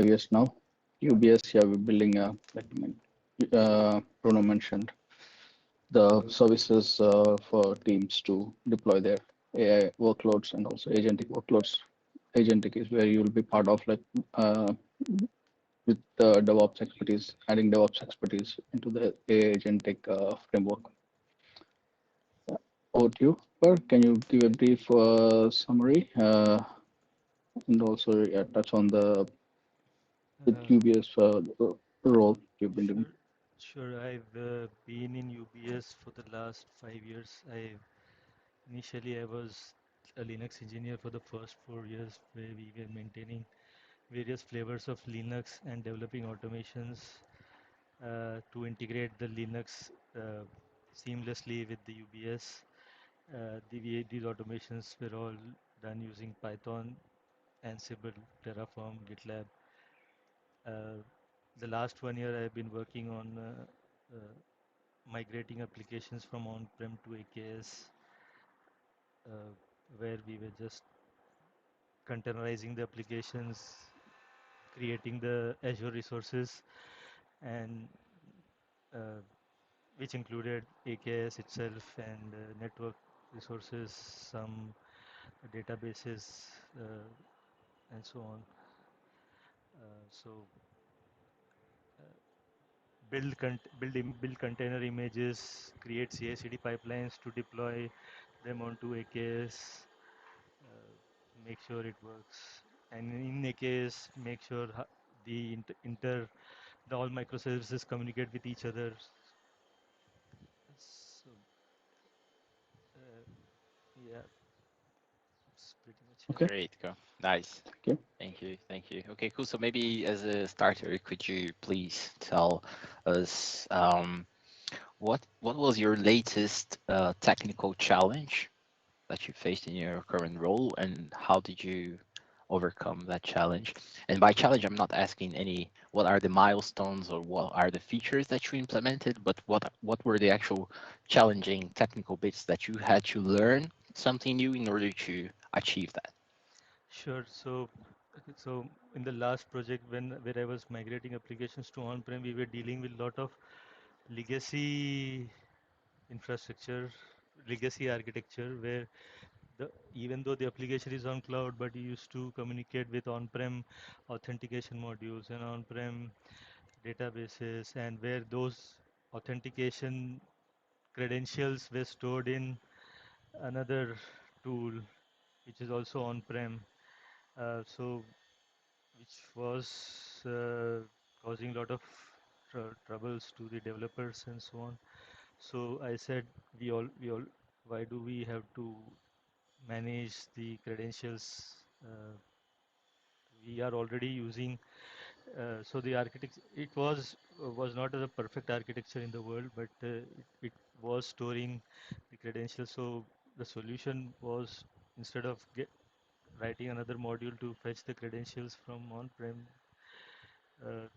5 years now. UBS, yeah, we're building a, like Bruno mentioned, the services for teams to deploy their AI workloads and also agentic workloads. Agentic is where you will be part of like with the DevOps expertise, adding DevOps expertise into the AI agentic framework. Over to you, Per. Can you give a brief summary and also touch on the with Uh, UBS role you've been doing? sure, sure. I've been in UBS for the last 5 years. Initially I was a Linux engineer for the first 4 years, where we were maintaining various flavors of Linux and developing automations to integrate the Linux seamlessly with the UBS. These automations were all done using Python, Ansible, Terraform, GitLab. Uh, the last 1 year I've been working on migrating applications from on-prem to AKS, uh, where we were just containerizing the applications, creating the Azure resources, and uh, which included AKS itself and network resources, some databases, and so on. So build container images, create CI/CD pipelines to deploy them onto AKS, uh, make sure it works, and in AKS make sure the the all microservices communicate with each other. So yeah, it's pretty much it. Okay, Great, go. Nice. thank you. Thank you. Thank you. Okay, cool. So maybe as a starter, could you please tell us what was your latest technical challenge that you faced in your current role, and how did you overcome that challenge? And by challenge, I'm not asking any what are the milestones or what are the features that you implemented, but what were the actual challenging technical bits that you had to learn something new in order to achieve that? Sure. So, okay, so in the last project when where I was migrating applications to on-prem, we were dealing with a lot of legacy infrastructure, legacy architecture, where even though the application is on cloud, but you used to communicate with on-prem authentication modules and on-prem databases, and where those authentication credentials were stored in another tool, which is also on-prem. So which was causing a lot of troubles to the developers and so on. So I said, why do we have to manage the credentials? We are already using. So the architect, it was not a perfect architecture in the world, but it was storing the credentials. So the solution was, instead of writing another module to fetch the credentials from on-prem,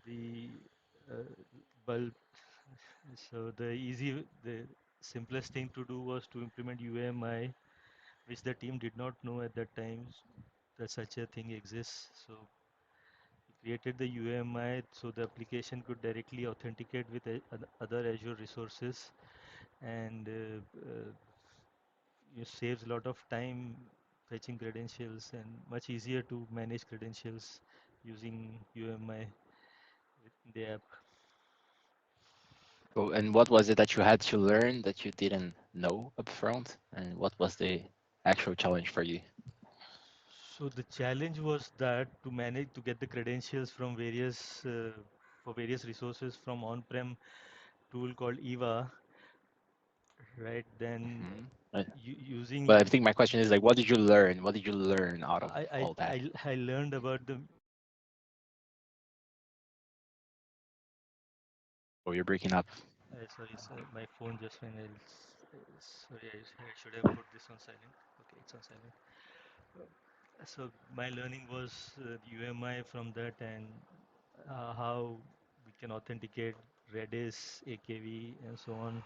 the uh, bulb. So the simplest thing to do was to implement UMI, which the team did not know at that time that such a thing exists. So we created the UMI so the application could directly authenticate with other Azure resources, and it saves a lot of time fetching credentials and much easier to manage credentials using UMI in the app. Cool. And what was it that you had to learn that you didn't know upfront? And what was the actual challenge for you? So the challenge was that to manage to get the credentials from various for various resources from on-prem tool called EVA, right? Then Hmm. But using but I think my question is like, what did you learn? What did you learn out of I, I all that? I I learned about the. Oh, you're breaking up. Sorry, sir, my phone just went. Sorry, I should have put this on silent. Okay, it's on silent. So my learning was UMI from that, and how we can authenticate Redis, AKV, and so on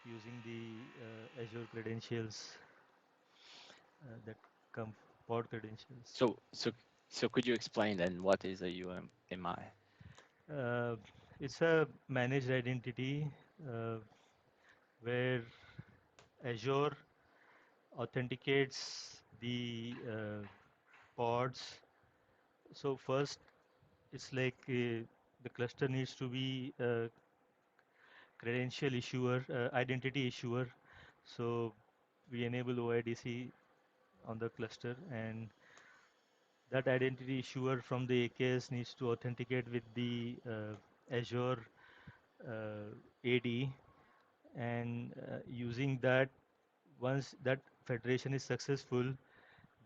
using the Azure credentials that come pod credentials. So So could you explain then what is a UMI? Uh, it's a managed identity uh, where Azure authenticates the pods. So first, it's like the cluster needs to be a credential issuer, identity issuer. So we enable OIDC on the cluster, and that identity issuer from the AKS needs to authenticate with the Azure AD, and using that, once that federation is successful,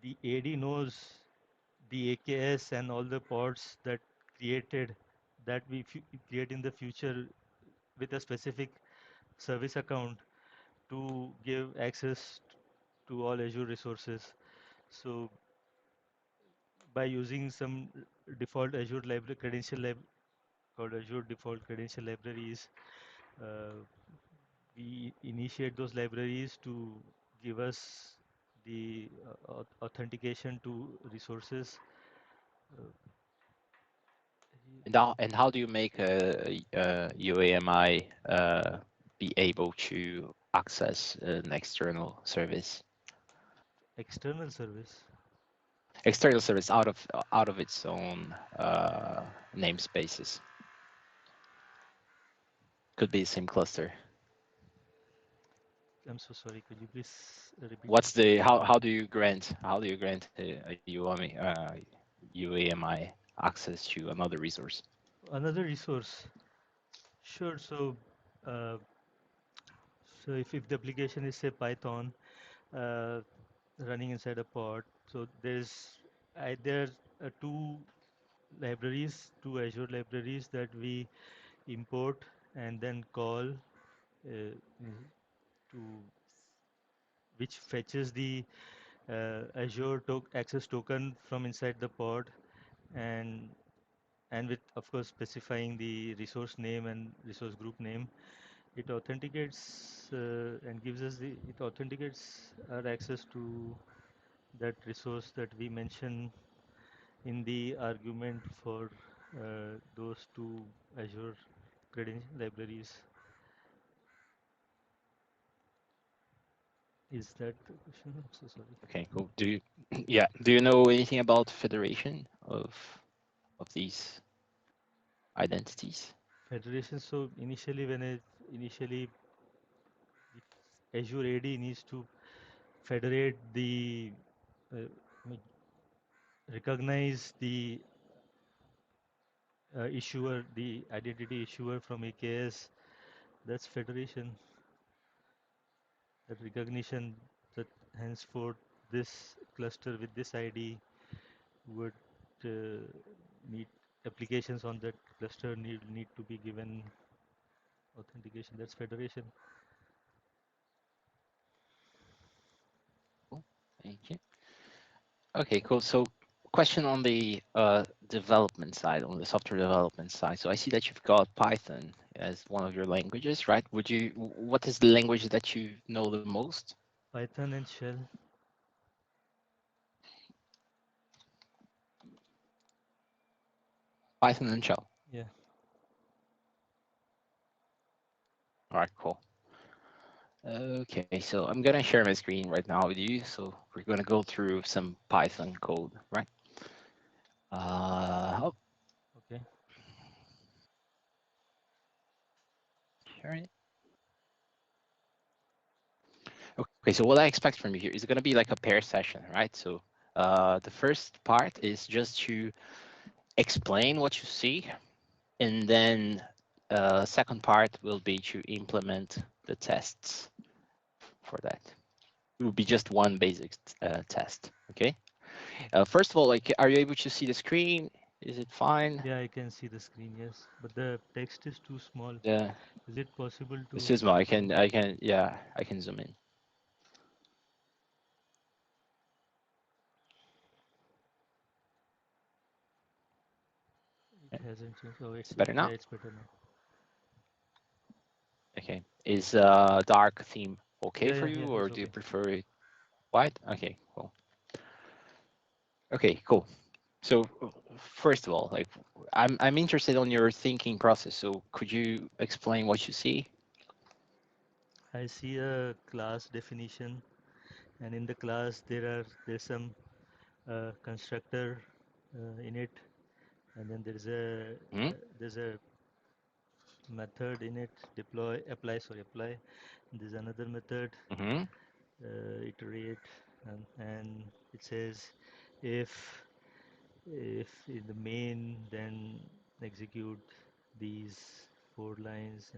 the AD knows the AKS and all the pods that created that we create in the future with a specific service account to give access to all Azure resources. So by using some default Azure library credential called Azure default credential libraries, uh, we initiate those libraries to give us the authentication to resources. Uh, And how do you make a UAMI be able to access an external service? External service. External service out of its own namespaces. Could be the same cluster. I'm so sorry. Could you please repeat the What's the question? how do you grant a UAMI access to another resource? Another resource. Sure. Uh, so if the application is say Python uh, running inside a pod, so there two libraries, two Azure libraries that we import and then call to which fetches the Azure access token from inside the pod, and with of course specifying the resource name and resource group name. It authenticates and gives us the it authenticates our access to that resource that we mention in the argument for those two Azure credential libraries. Is that the question? I'm so sorry. Okay, cool. Yeah, do you know anything about federation of these identities? Federation. So initially, initially Azure AD needs to federate the uh, recognize the issuer, the identity issuer from AKS. That's federation. That recognition that henceforth this cluster with this ID would need applications on that cluster need to be given authentication. That's federation. Cool. Thank you. Okay, cool. So question on the development side, on the software development side. So I see that you've got Python as one of your languages, right? What is the language that you know the most? Python and shell. Python and Shell. Yeah. All right, cool. Okay, so I'm gonna share my screen right now with you. So we're gonna go through some Python code, right? Oh, Okay. share it. Okay, so what I expect from you here is gonna be like a pair session, right? So the first part is just to explain what you see, and then second part will be to implement the tests for that. It will be just one basic test, okay? First of all, like, are you able to see the screen? Is it fine? Yeah, I can see the screen. Yes, but the text is too small. Yeah, Is it possible it's to too small. zoom? Yeah, I can zoom in. It hasn't changed. Oh, Is it better yeah, now? it's better now. Okay. Is dark theme okay for Yeah, you, it's or do you okay. prefer it white? Okay, cool. Okay, cool. So first of all, like I'm interested on your thinking process. So could you explain what you see? I see a class definition, and in the class there's some constructor in it, and then Hmm. there's a method in it, deploy apply sorry apply. There's another method, Hmm. iterate, and it says if in the main, then execute these four lines,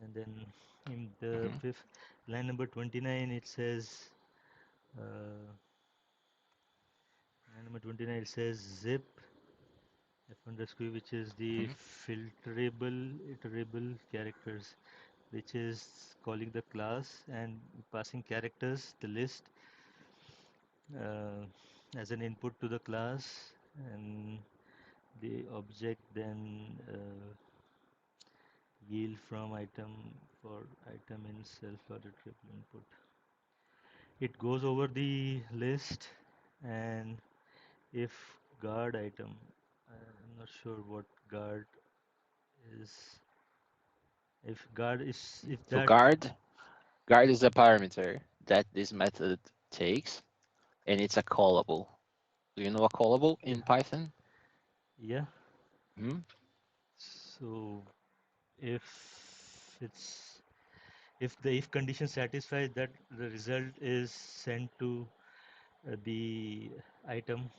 and then in the Hmm. fifth line number 29 it says uh, line number 29 it says zip f underscore, which is the Hmm. iterable characters, which is calling the class and passing characters, the list, uh, as an input to the class, and the object then yield from item for item in self-loaded triple input. It goes over the list, and if guard item, I'm not sure what guard is. If guard is, if So that, guard is a parameter that this method takes, and it's a callable. Do you know a callable yeah, in Python? yeah. Hmm. So if it's if the if condition satisfies, that the result is sent to the item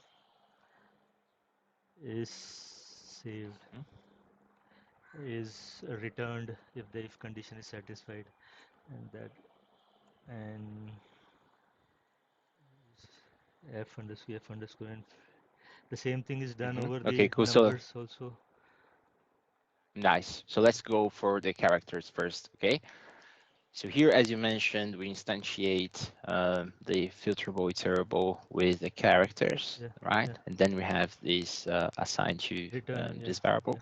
is saved, is returned if the if condition is satisfied, and that and f underscore, and the same thing is done Hmm. over Okay, the cool. So numbers also. nice. So let's go for the characters first. Okay. So here, as you mentioned, we instantiate the filterable, iterable with the characters, Yeah, right? yeah, And then we have this assigned to return, yeah, this variable. yeah,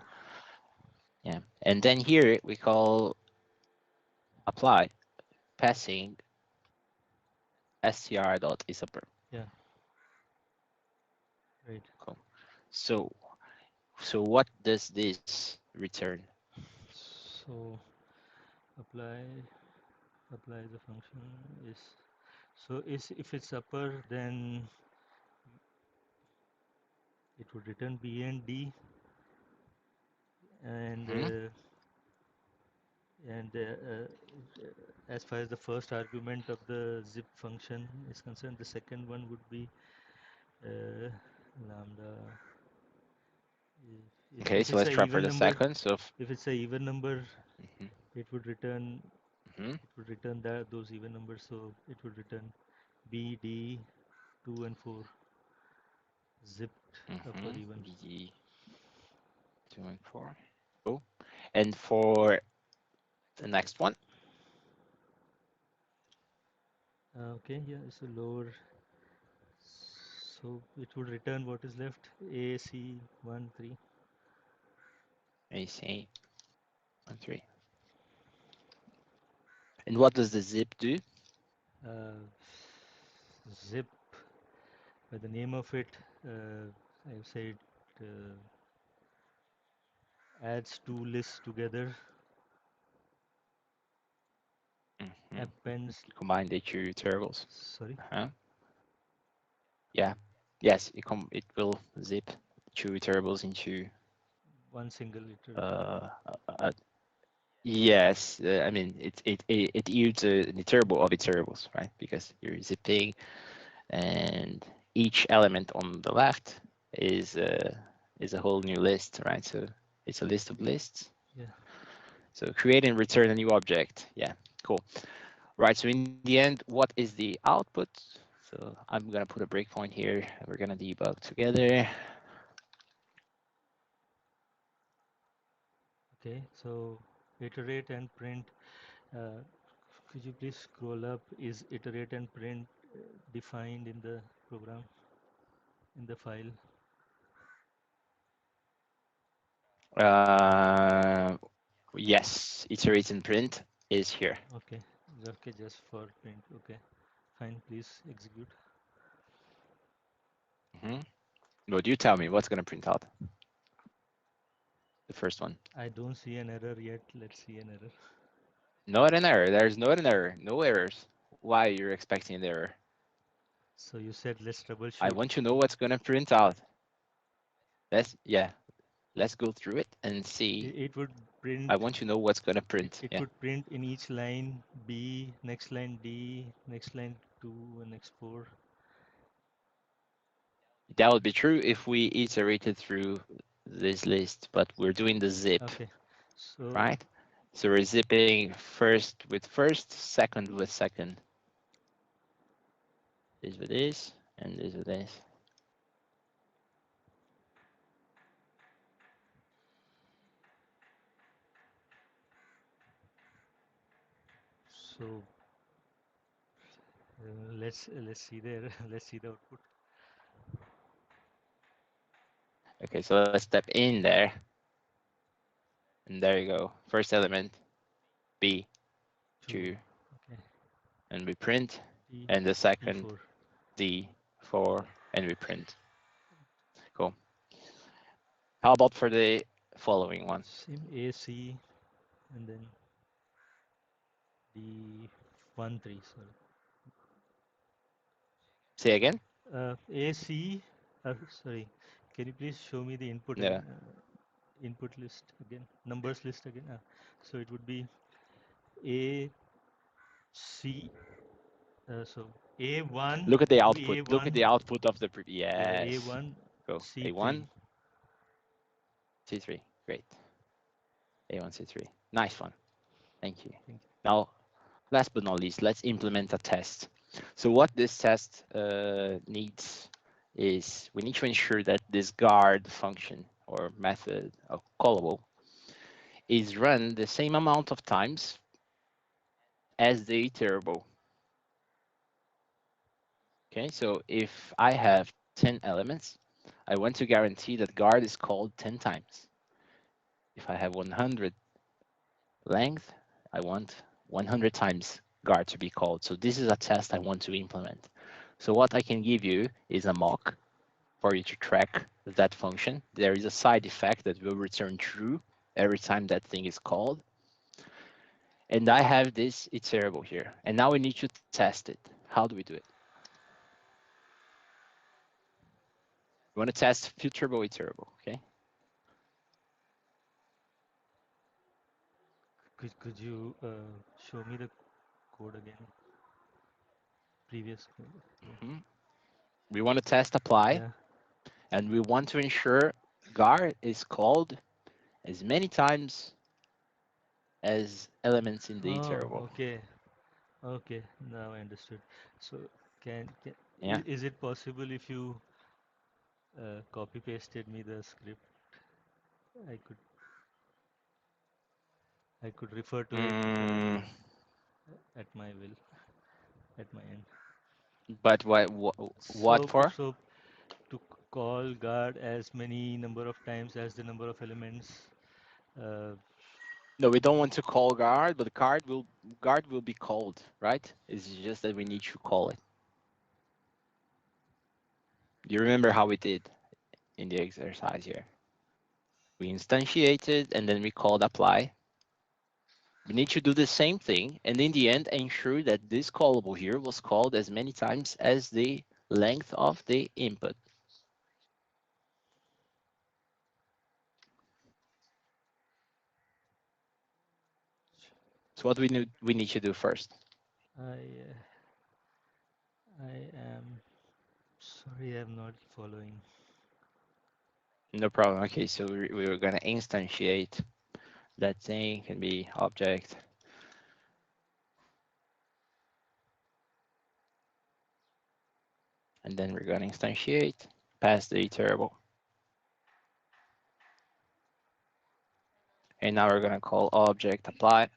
Yeah. And then here we call apply passing str.isUpper. yeah, right. Cool. So what does this return? So apply apply the function is, so is if it's upper, then it would return b and d, and Hmm. uh, and as far as the first argument of the zip function is concerned, the second one would be uh, lambda. Okay, If so it's let's a try for even the number, sequence of. if it's a even number, Hmm. it would return Hmm. that those even numbers. So it would return b, d, 2 and 4 zipped upper Hmm. evens. BD 2 and 4. Cool. And for the next one, Okay, yeah, it's a lower. So it would return what is left, a, c, 1, 3. AC 1 3. And what does the zip do? Uh, Zip, by the name of it, I would say it adds two lists together, Hmm. appends, Combine the two variables. sorry, Uh-huh. Yeah. Yes, it will zip two variables into one single iterable. uh, uh, yes, I mean it yields an iterable of iterables, right? Because you're zipping, and each element on the left is a whole new list, right? So it's a list of lists. Yeah. So create and return a new object. Yeah, cool. Right. So in the end, what is the output? So I'm gonna put a breakpoint here. And we're gonna debug together. Okay. So iterate and print. Uh, could you please scroll up? Is iterate and print defined in the program, in the file? Uh, yes, iterate and print is here. Okay. Okay, just for print. Okay. Fine. Please execute. Mhm. Well, you tell me what's going to print out. The first one. I don't see an error yet. Let's see an error. Not an error. There's not an error. No errors. Why you're expecting an error? So you said let's I troubleshoot. want to know what's going to print out. Yeah. Let's go through it and see. It would print. I want to know what's going to It, print. it Yeah. would print in each line B, next line D, next line 2, and next 4. That would be true if we iterated through this list, but we're doing the zip, Okay. So right? So we're zipping first with first, second with second. This with this, and this with this. so let's see there. Let's see the output. Okay, so let's step in there. And there you go. First element, B, 2. 2, Okay. and we print. D, And the second, D4. D, 4, and we print. Cool. How about for the following one? Same A, C, and then D1, 3. Sorry. Say again? A, C. Sorry. Can you please show me the input Yeah. again? Input list again. Numbers list again. So it would be A, C. So A1 Look at the would be output. Look at A1. the output of the. Yeah, Yes. A1, Go. C3. A1, C3. Great. A1, C3. Nice one. Thank you. Thank Now, last but not least, let's implement a test. So what this test needs is we need to ensure that this guard function or method of callable is run the same amount of times as the iterable. Okay, so if I have 10 elements, I want to guarantee that guard is called 10 times. If I have 100 length, I want 100 times guard to be called. So this is a test I want to implement. So what I can give you is a mock for you to track that function. There is a side effect that will return true every time that thing is called. And I have this iterable here. And now we need to test it. How do we do it? We want to test futurable iterable, okay? Could you show me the code again? Previous code. Yeah. Mhm. We want to test apply, Yeah. and we want to ensure gar is called as many times as elements in the Oh, iterable. okay. Okay. Now I understood. So can Yeah. is it possible if you copy pasted me the script? I could I could refer to it Mm, at my will, at my end. but what So for? so to call guard as many number of times as the number of elements. Uh, No, we don't want to call guard, but guard will be called, right? It's just that we need to call it. You remember how we did in the exercise here? We instantiated and then we called apply. We need to do the same thing, and in the end, ensure that this callable here was called as many times as the length of the input. So what we need to do first. I I am sorry, I'm not following. No problem. Okay, so we were gonna instantiate that thing, can be object, and then we're gonna instantiate, pass the iterable. And now we're gonna call object apply.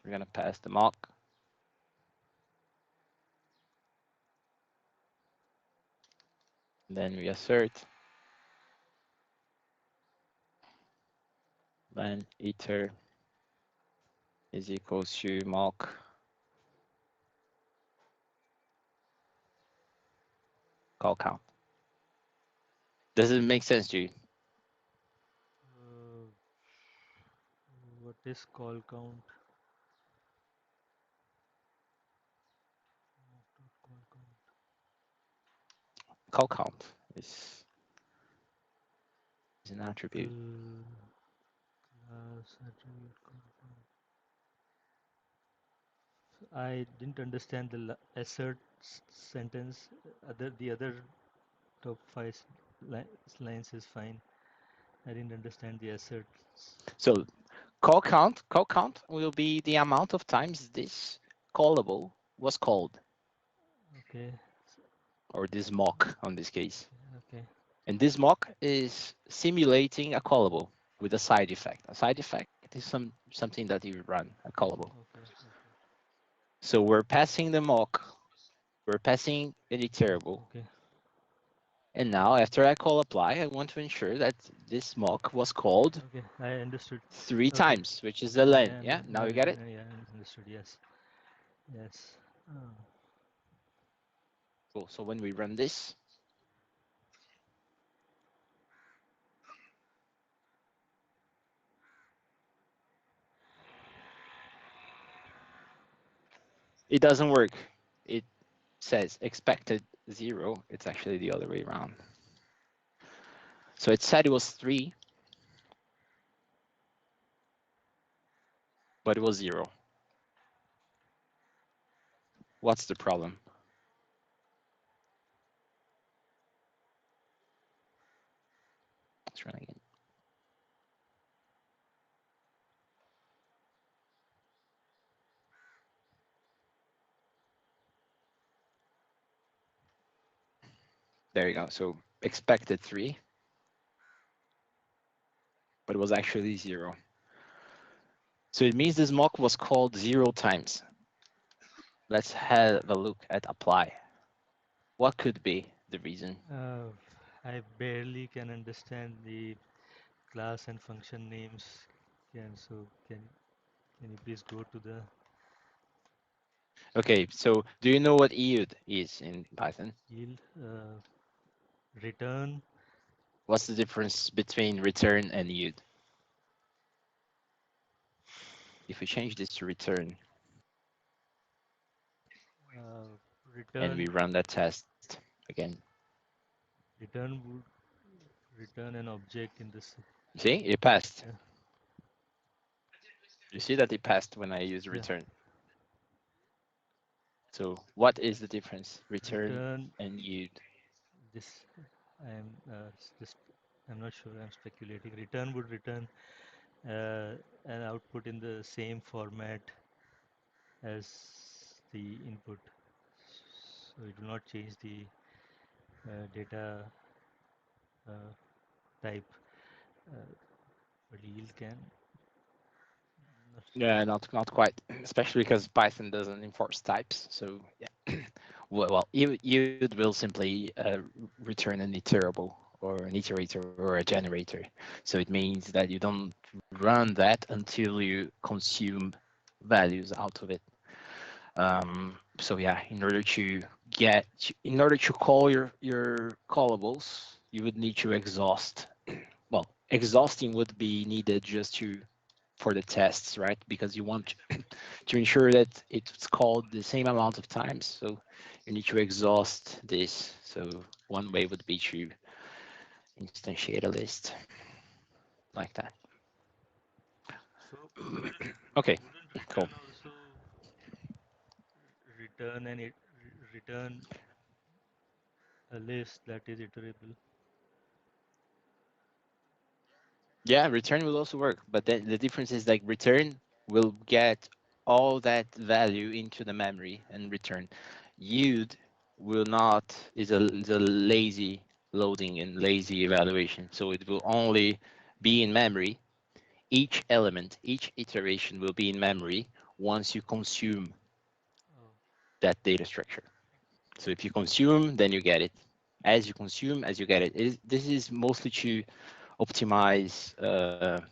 We're gonna pass the mock. Then we assert when iter is equals to mock Call count. Does it make sense to you? Uh, what is call count? After call count. Call count is an attribute. Class attribute call count. I didn't understand the assert sentence. The other top five lines is fine. I didn't understand the assert. So call count will be the amount of times this callable was called, Okay. or this mock on this case. Okay. And this mock is simulating a callable with a side effect. A side effect is something that you run, a callable. Okay. Okay. So we're passing the mock, we're passing an iterable. Okay. And now after I call apply, I want to ensure that this mock was called Okay. I understood. 3 Okay. times, which is the len. Yeah, now Now you I get it? yeah, I understood. Yes. Yes. Oh. Cool. So when we run this, it doesn't work. It says expected 0. It's actually the other way around. So it said it was 3, but it was 0. What's the problem? Let's run again. There you go. So expected 3, but it was actually 0. So it means this mock was called 0 times. Let's have a look at apply. What could be the reason? Uh, I barely can understand the class and function names. Can you please go to the Okay, so do you know what EUD is in Python? yield return? What's the difference between return and EUD? If we change this to return Uh, and we return run that test again, return would return an object in this. see, it passed. Yeah. You see that it passed when I use Yeah. return. So what is the difference? Return Return and EUD. this. I'm just. I'm not sure. I'm speculating. Return would return an output in the same format as the input, so it will not change the data uh, type, uh, but yield can. Not, Yeah, not quite, especially because Python doesn't enforce types. So yeah, well, EUD will simply return an iterable or an iterator or a generator. So it means that you don't run that until you consume values out of it. So yeah, in order to call your callables, you would need to exhaust. Well, exhausting would be needed just to for the tests, right? Because you want to ensure that it's called the same amount of times. So you need to exhaust this. So one way would be to instantiate a list like that. so wouldn't Okay, cool. return also return and it return a list that is iterable? Yeah, return will also work, but then the difference is like return will get all that value into the memory and return. Yield will not is a lazy loading and lazy evaluation. So it will only be in memory. Each element, each iteration will be in memory once you consume Oh, that data structure. So if you consume, then you get it. As you consume, as you get it. This is mostly to optimize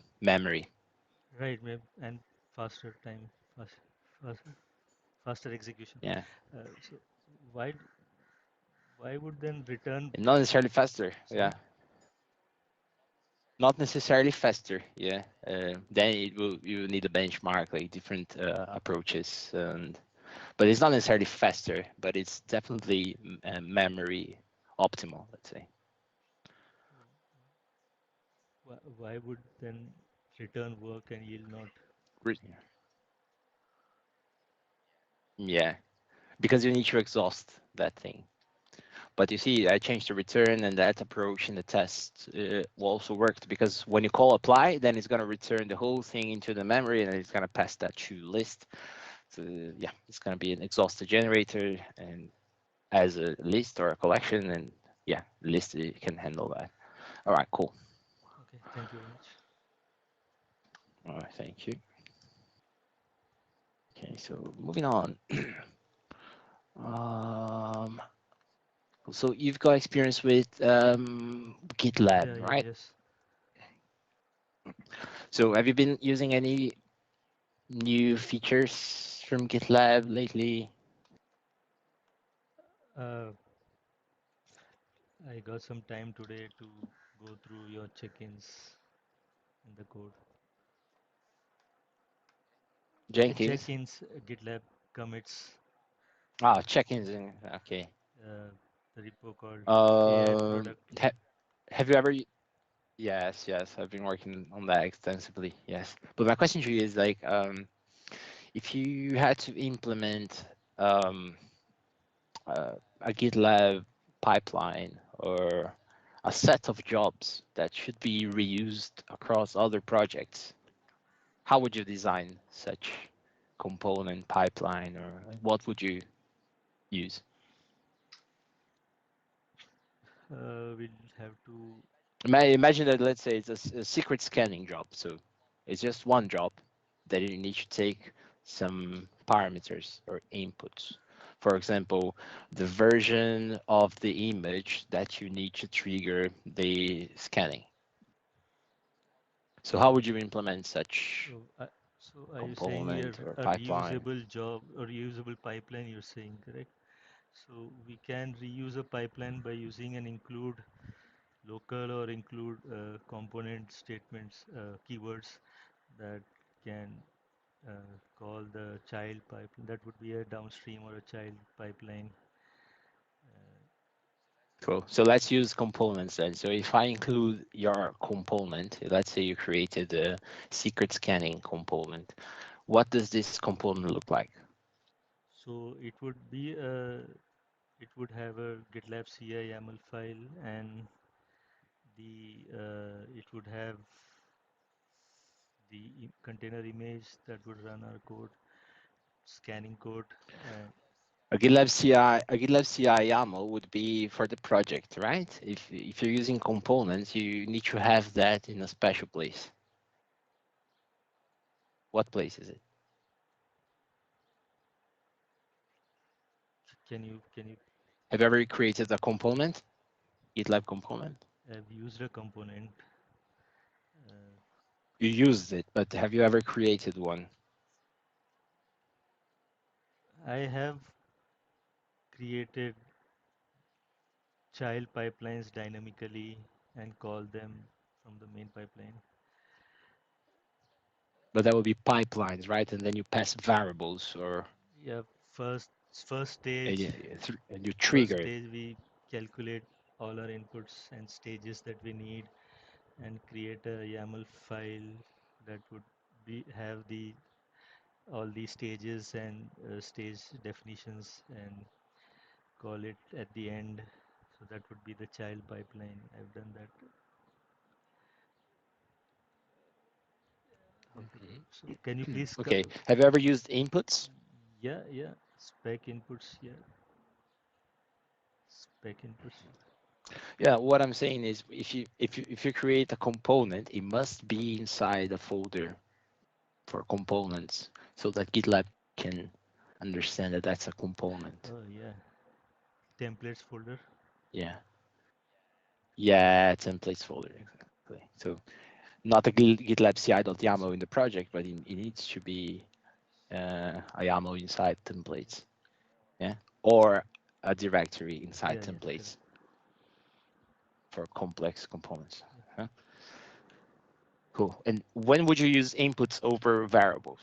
memory. right, and faster time, faster, faster execution. Yeah. So why? Why would then return? And not necessarily faster. Sorry. Yeah, not necessarily faster. Yeah, then it will you need a benchmark like different approaches, and but it's not necessarily faster, but it's definitely memory optimal. Let's say. Why would then return work and yield not? Yeah, because you need to exhaust that thing. But you see, I changed the return, and that approach in the test also worked, because when you call apply, then it's going to return the whole thing into the memory, and it's going to pass that to list. So yeah, it's going to be an exhausted generator and as a list or a collection, and yeah, list can handle that. All right, cool. Okay, thank you very much. All right, thank you. Okay, so moving on. um, so you've got experience with GitLab, Yeah, right? yes. So have you been using any new features from GitLab lately? Uh, I got some time today to go through your check-ins in the code. Jenkins? Check-ins, GitLab commits, Ah, check-ins. Okay. uh, the repo called AI Um, product. Yeah. ha have you ever? Yes, yes. I've been working on that extensively. Yes. But my question to you is like, if you had to implement um, a GitLab pipeline or a set of jobs that should be reused across other projects, how would you design such component pipeline, or what would you use? We'll have to. Imagine that, let's say it's a secret scanning job. So it's just one job that you need to take some parameters or inputs. For example, the version of the image that you need to trigger the scanning. So how would you implement such So, so are you saying here component or a pipeline? reusable job or reusable pipeline? You're saying, correct? So we can reuse a pipeline by using an include local or include component statements, keywords that can call the child pipeline. That would be a downstream or a child pipeline. Uh, Cool. So let's use components then. So if I include your component, let's say you created a secret scanning component, what does this component look like? so it would be it would have a GitLab CI YAML file, and the it would have the container image that would run our code, scanning code, and A GitLab CI YAML would be for the project, right? If you're using components, you need to have that in a special place. What place is it? can you Have you ever created a component, GitLab component? have used a component. Uh, You used it, but have you ever created one? I have created child pipelines dynamically and call them from the main pipeline. But that would be pipelines, right? And then you pass variables, or Yeah, first and stage, you first trigger it. stage we calculate all our inputs and stages that we need and create a YAML file that would be have the all the stages and stage definitions and call it at the end. So that would be the child pipeline. I've done that. How to do. So can you please Okay. Have you ever used inputs? yeah, spec inputs, yeah, spec inputs. Yeah, what I'm saying is if you create a component, it must be inside a folder for components so that GitLab can understand that that's a component. Oh yeah, templates folder. Yeah. Yeah, templates folder, exactly. So not a GitLab CI.yaml in So the project, but it needs to be a YAML inside templates. Yeah. Or a directory inside Yeah, yes, correct. templates for complex components. Yeah. Huh? Cool. And when would you use inputs over variables?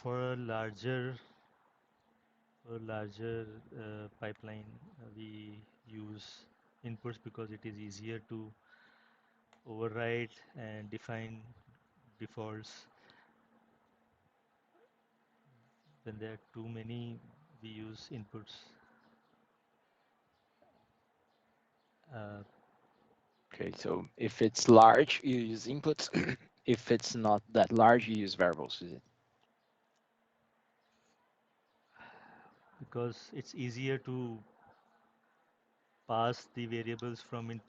For a larger pipeline, we use inputs because it is easier to override and define defaults. When there are too many, we use inputs. Uh, Okay, so if it's large, you use inputs. If it's not that large, you use variables. Is it? because it's easier to pass the variables from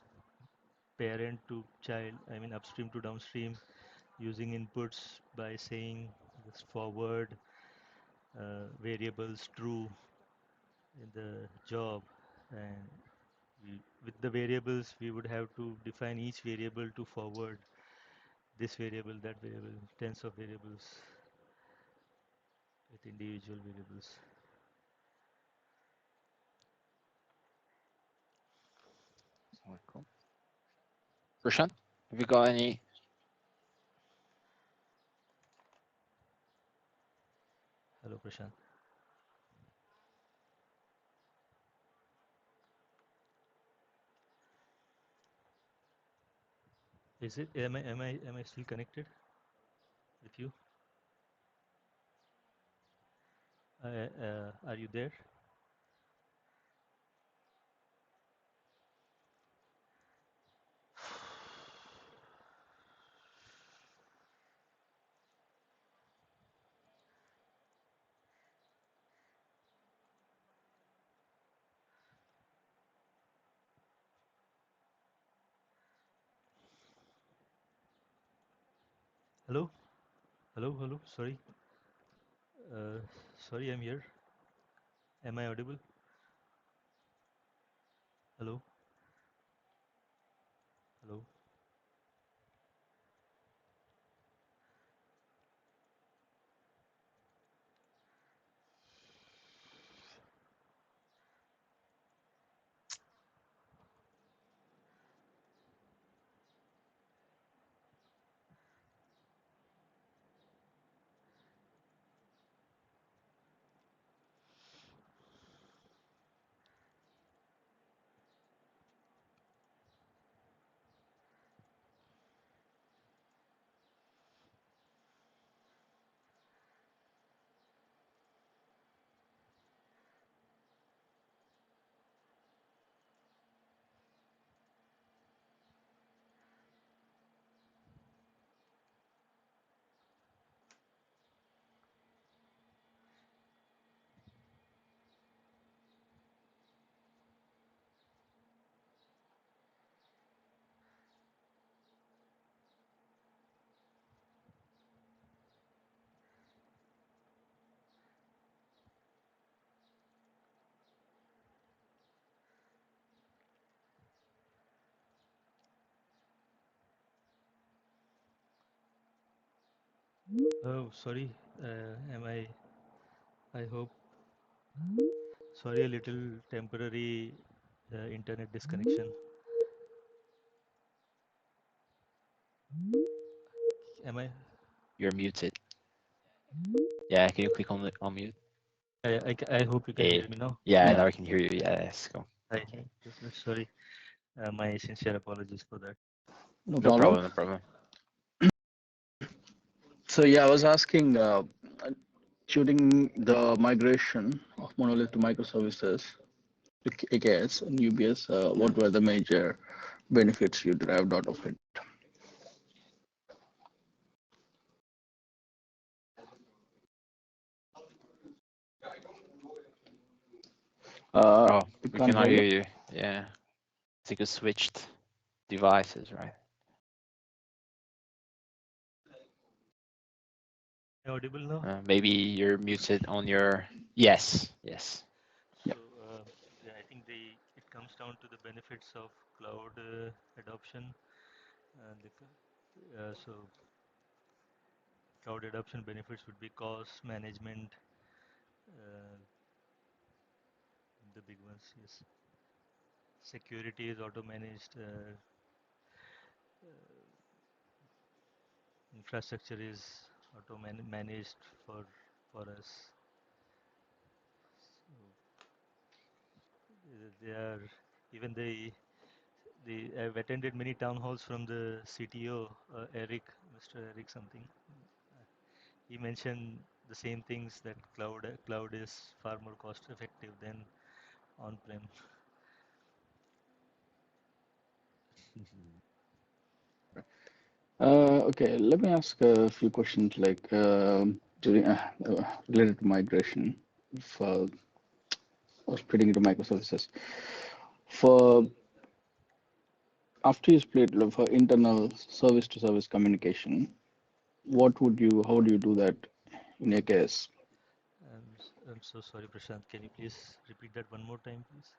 parent to child, I mean upstream to downstream, using inputs by saying this forward variables true in the job, and with the variables we would have to define each variable to forward this variable, that variable, tens of variables with individual variables. Cool. Prashant, have you got any? Hello, Prashant. Is it? Am I still connected with you? Are you there? Hello, hello, hello. Sorry, uh, sorry. I'm here. Am I audible? Hello, hello. Oh, sorry. Am I? I hope. Sorry, a little temporary internet disconnection. Am I? You're muted. Yeah, can you click on the on mute? I hope you can Hey, hear me now. yeah, Yeah, now I can hear you. Yes, go. Hi. Sorry. My sincere apologies for that. no No problem. problem, no problem. So yeah, I was asking during the migration of monolith to microservices, AKS and UBS, what were the major benefits you derived out of it? Oh, You we can't cannot hear hear me? you. Yeah, I think you switched devices, right? Am I audible now? Maybe you're muted on your. Yes, yes. Yeah. So yeah, I think it comes down to the benefits of cloud adoption. And So cloud adoption benefits would be cost management, uh, the big ones. Yes, security is auto managed. Infrastructure is auto managed for us. So they are even I've attended many town halls from the CTO, Eric, Mr. Eric something. Uh, He mentioned the same things that cloud is far more cost effective than on-prem. Okay, let me ask a few questions like during related to migration. For or splitting into microservices. For after you split for internal service to service communication, how would you do that in your case? I'm so sorry, Prashant. Can you please repeat that one more time, please?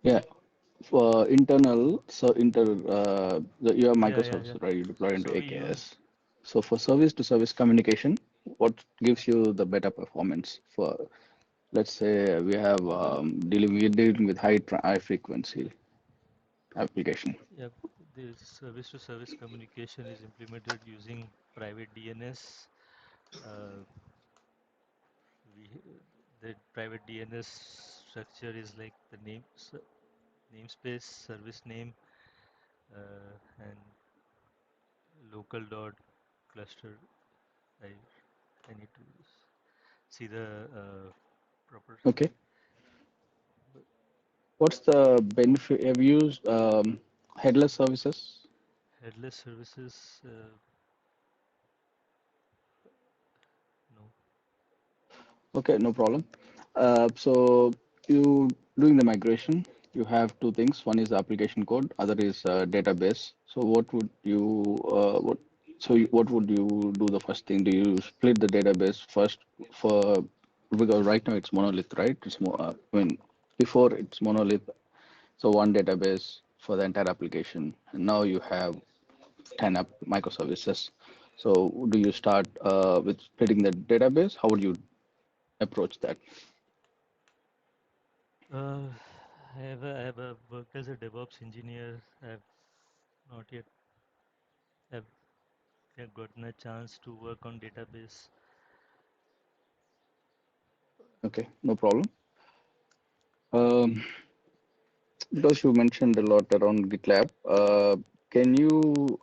Yeah, for internal, so you have Yeah, yeah, yeah. microservices, right? You deploy into So we use AKS. So for service to service communication, what gives you the better performance for, let's say we have we're dealing with high frequency application. yeah, the service to service communication is implemented using private DNS. Uh, we the private DNS structure is like the namespace, service name, and local dot cluster. I I need to see the proper Okay. What's the benefit? Have you used headless services? headless services. No. Okay, no problem. So you doing the migration, you have two things. One is the application code, other is database. So what would you do the first thing? Do you split the database first for because right now it's monolith, right? It's more I mean before it's monolith, so one database for the entire application, and now you have 10 app microservices. So do you start with splitting the database? How would you approach that? Uh, I have worked as a DevOps engineer. I've not yet have gotten a chance to work on database. Okay, no problem. Um, because you mentioned a lot around GitLab, can you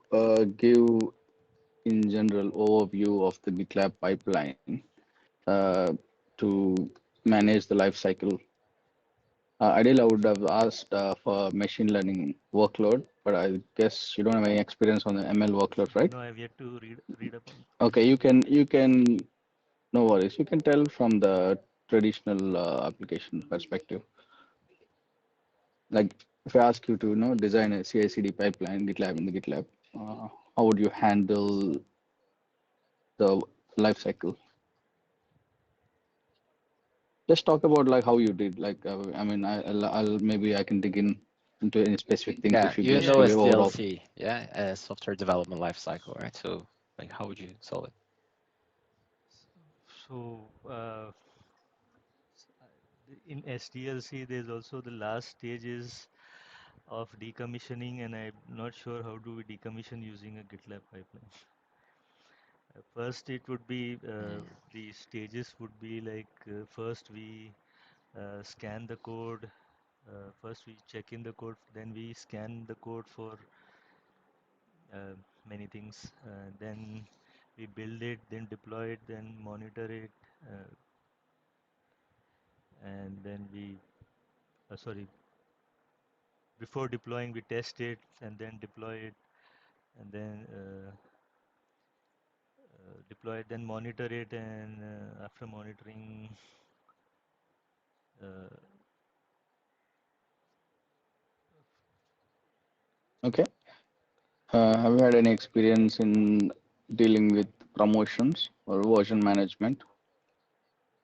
give in general overview of the GitLab pipeline to manage the life cycle? Ideally, I would have asked for machine learning workload, but I guess you don't have any experience on the ML workload, right? No, I've yet to read upon. Okay, you can no worries. You can tell from the traditional application perspective. Like if I ask you to, design a CI/CD pipeline, GitLab in the GitLab, how would you handle the life cycle? Just talk about like how you did. Like I mean, I'll maybe I can dig in into any specific things Yeah, if you you just know give Yeah. it overall. SDLC, yeah, software development lifecycle, right? So, like, how would you solve it? So in SDLC, there's also the last stages of decommissioning, and I'm not sure how do we decommission using a GitLab pipeline. First, it would be Mm. the stages would be like first we scan the code. First, we check in the code, then we scan the code for uh, many things. Then we build it, then deploy it, then monitor it, uh, and then sorry, before deploying, we test it and then deploy it, and then deploy it, then monitor it, and after monitoring, uh, Okay. Have you had any experience in dealing with promotions or version management,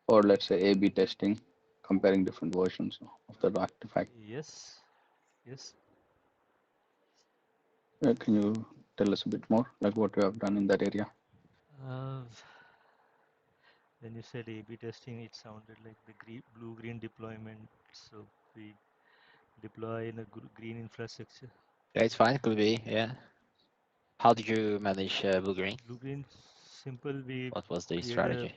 or let's say A/B testing, comparing different versions of the artifact? yes, yes, Can you tell us a bit more, like what you have done in that area? Uh, when you said A/B testing, it sounded like the blue-green deployment. So we deploy in a green infrastructure. Yeah, it's fine. It could be. Yeah. How did you manage blue green? Blue-green, simple. We What was the create a strategy?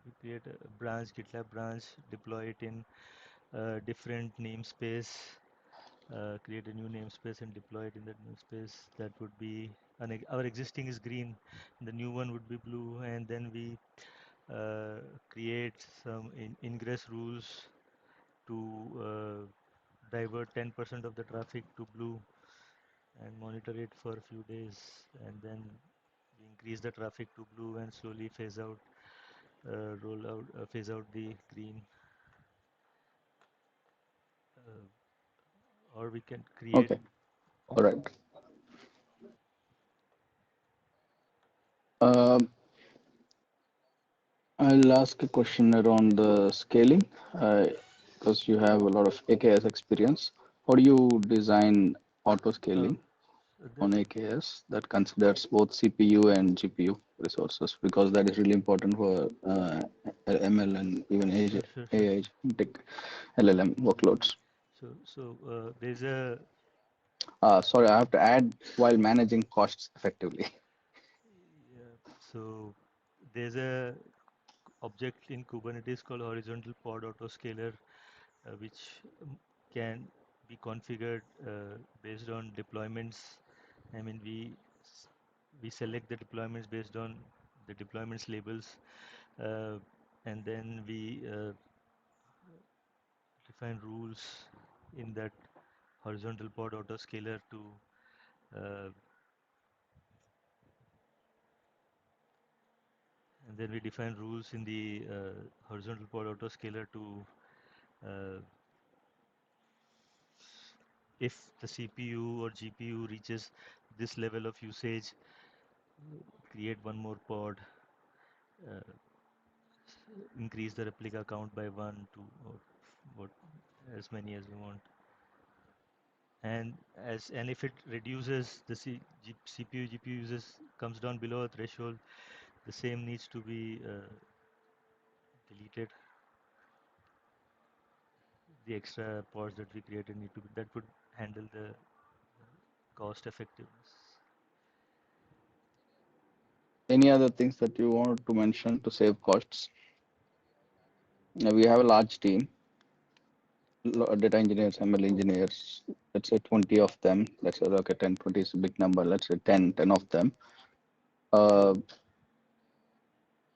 we create a branch, GitLab branch, deploy it in different namespace, create a new namespace and deploy it in that namespace. That would be our existing is green, the new one would be blue, and then we create some ingress rules to divert 10% of the traffic to blue and monitor it for a few days, and then we increase the traffic to blue and slowly phase out the green, or we can create. Okay, all right. Um, I'll ask a question around the scaling, because you have a lot of AKS experience. How do you design auto Uh, scaling the, on AKS that considers both CPU and GPU resources? Because that is really important for ML and even sure, sure, sure. AI agentic LLM workloads. So there's a Sorry, I have to add while managing costs effectively. yeah, so there's a object in Kubernetes called horizontal pod autoscaler, which can be configured based on deployments. I mean, we select the deployments based on the deployments labels, uh, and then we define rules in that horizontal pod autoscaler to uh, and then we define rules in the horizontal pod autoscaler to uh, if the CPU or GPU reaches this level of usage, create one more pod, uh, increase the replica count by one, two, or what, as many as we want. And if it reduces the CPU GPU uses comes down below a threshold, the same needs to be deleted. The extra pods that we created need to be, that would handle the cost effectiveness. Any other things that you wanted to mention to save costs? We have a large team, data engineers, ML engineers. Let's say 20 of them. Let's say, okay, 10, 20 is a big number. Let's say 10 of them. Uh,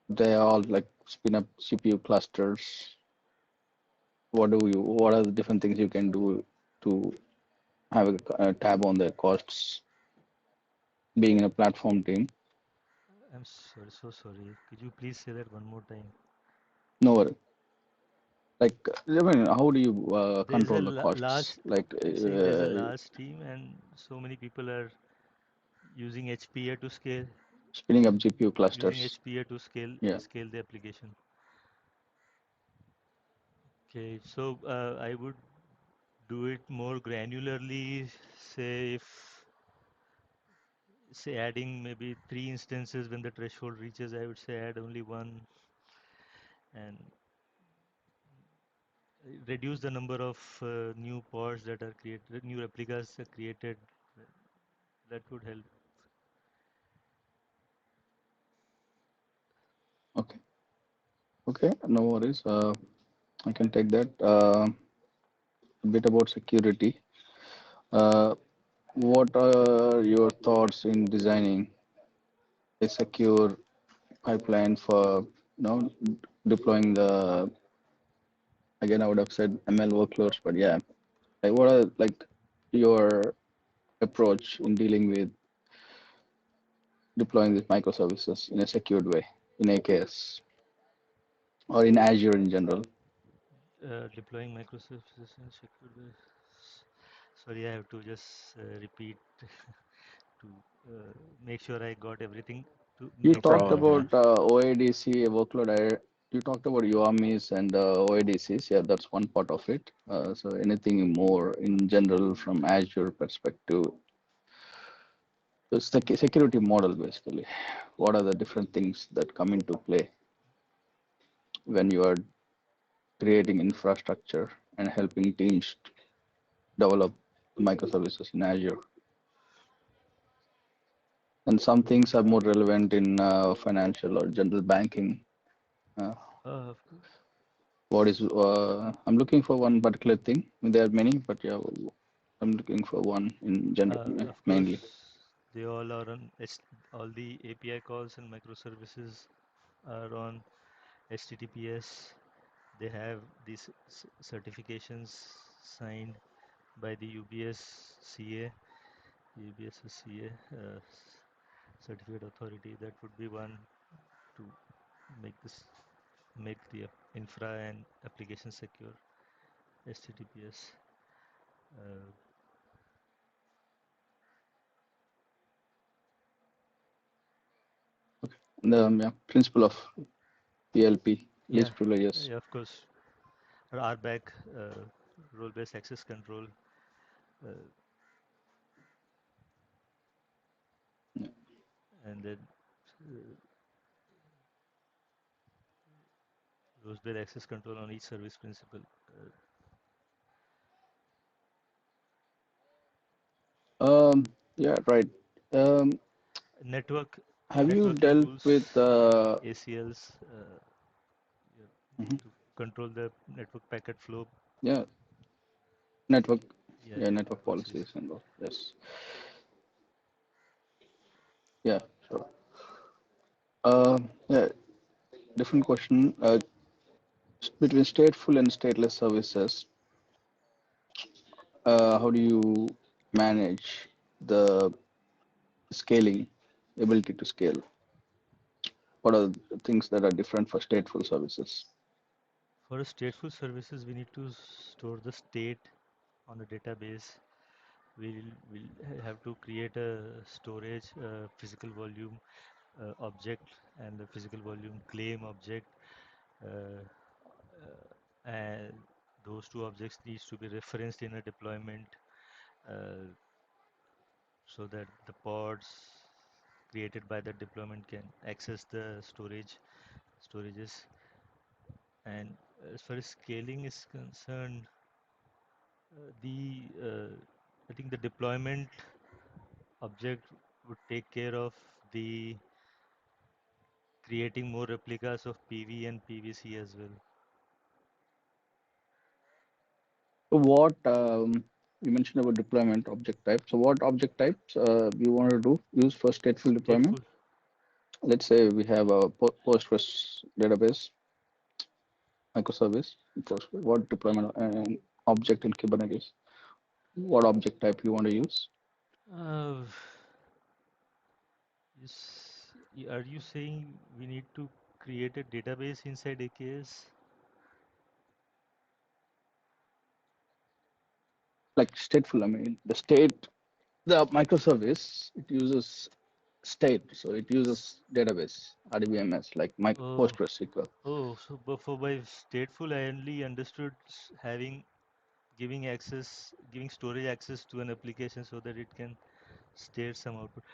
they all like spin up CPU clusters. What are the different things you can do to have a tab on the costs being in a platform team? I'm sorry, so sorry. Could you please say that one more time? No, like, I mean, how do you There's a control the costs? large, Like, I'm saying there's a large team and so many people are using HPA to scale, spinning up GPU using clusters. HPA to Yeah. scale the application. Okay, so I would do it more granularly, say if say adding maybe 3 instances when the threshold reaches, I would say add only one and reduce the number of new pods that are created, new replicas are created. That would help. Okay. Okay. No worries. I can take that. A bit about security. Uh, what are your thoughts in designing a secure pipeline for, deploying the, again, I would have said ML workloads, but yeah, like what are like your approach in dealing with deploying these microservices in a secured way in AKS or in Azure in general? Deploying microservices in secure way. Sorry, I have to just repeat to make sure I got everything to You No make sure I talked problem. got Yeah. about OADC workload. You talked about UAMIs and OADCs. Yeah, that's one part of it. So anything more in general from Azure perspective? So it's the security model basically. What are the different things that come into play when you are creating infrastructure and helping teams develop microservices in Azure? And some things are more relevant in financial or general banking. Uh, Of course. what is I'm looking for one particular thing. There are many, but yeah, I'm looking for one in general Of course, mainly. they all are on all the API calls and microservices are on HTTPS. They have these certifications signed by the UBS CA, UBS CA certificate authority. That would be one to make this make the infra and application secure. HTTPS. Uh, The yeah, principle of PLP, yeah, least privileges. yeah, of course. RBAC, role-based access control. Uh, Yeah. and then role-based access control on each service principal. Um, yeah, right. Um, Network have you networking dealt rules, with ACLs, you mhm, to control the network packet flow. yeah, network, Yeah, yeah, network network policies. policies and all. Yes. Yeah, sure. Yeah, different question. Between stateful and stateless services, how do you manage the scaling, ability to scale? What are the things that are different for stateful services? For stateful services, we need to store the state on a database. We'll have to create a storage physical volume object and the physical volume claim object. Uh, and those two objects needs to be referenced in a deployment uh, so that the pods created by the deployment can access the storages. And as far as scaling is concerned, the I think the deployment object would take care of the creating more replicas of PV and PVC as well. So what you mentioned about deployment object type. So what object types you want to do use for stateful deployment? Stateful. Let's say we have a Postgres database microservice. What deployment object in Kubernetes? What object type you want to use? Uh, are you saying we need to create a database inside AKS? Like stateful, I mean the state, the microservice, it uses state, so it uses database, RDBMS, like my Oh, PostgreSQL. so but for by stateful, I only understood having giving storage access to an application so that it can state some output.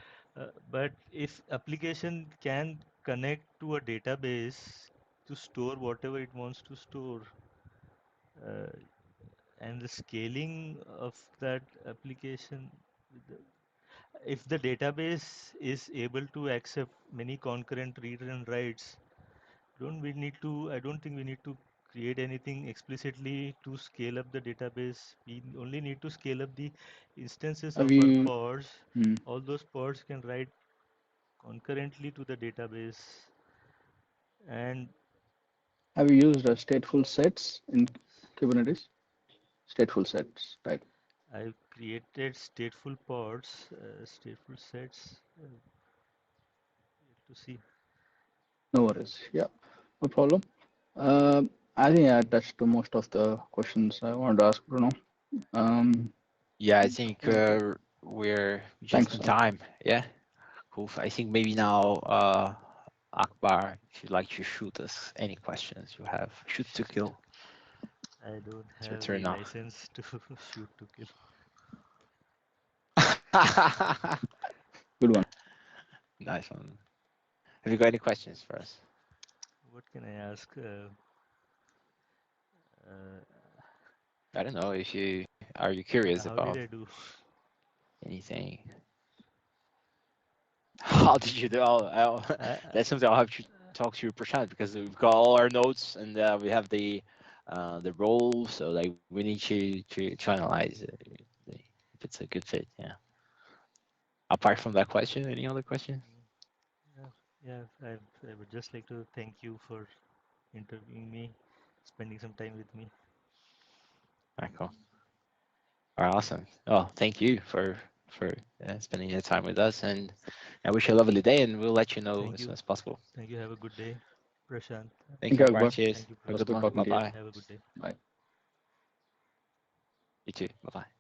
But if application can connect to a database to store whatever it wants to store, uh, and the scaling of that application, with if the database is able to accept many concurrent read and writes, don't we need to, I don't think we need to create anything explicitly to scale up the database. We only need to scale up the instances Have of our you pods. hmm, All those pods can write concurrently to the database. And have you used stateful sets in Kubernetes? Stateful sets type. I've created stateful pods, stateful sets, to see. No worries. Yeah, no problem. I think I touched to most of the questions I wanted to ask Bruno. Um, Yeah, I think yeah, we're just thanks. in time. Yeah, cool. I think maybe now, Akbar, if you'd like to shoot us any questions you have, shoot to kill. I don't It's your have turn the now. license to shoot to kill. Good Nice one. Have you got any questions for us? What can I ask? Uh, I don't know if you are you curious how did about I do? anything. How did you do? I, That's something I'll have to talk to you, Prashant, because we've got all our notes and we have the role. So like we need to analyze if it's a good fit. Yeah. Apart from that question, any other question? yeah, yeah, I would just like to thank you for interviewing me, spending some time with me. Right, cool. All right, awesome. Oh, thank you for spending your time with us, and I wish you a lovely day, and we'll let you know Thank as soon you. as possible. Thank you. Have a good day, Prashant. Thank Thank you, you, Akbar. Akbar. Cheers. Thank you, It Have a was good good one. talking Bye to you. bye. Have a good day. Bye. You too. Bye bye.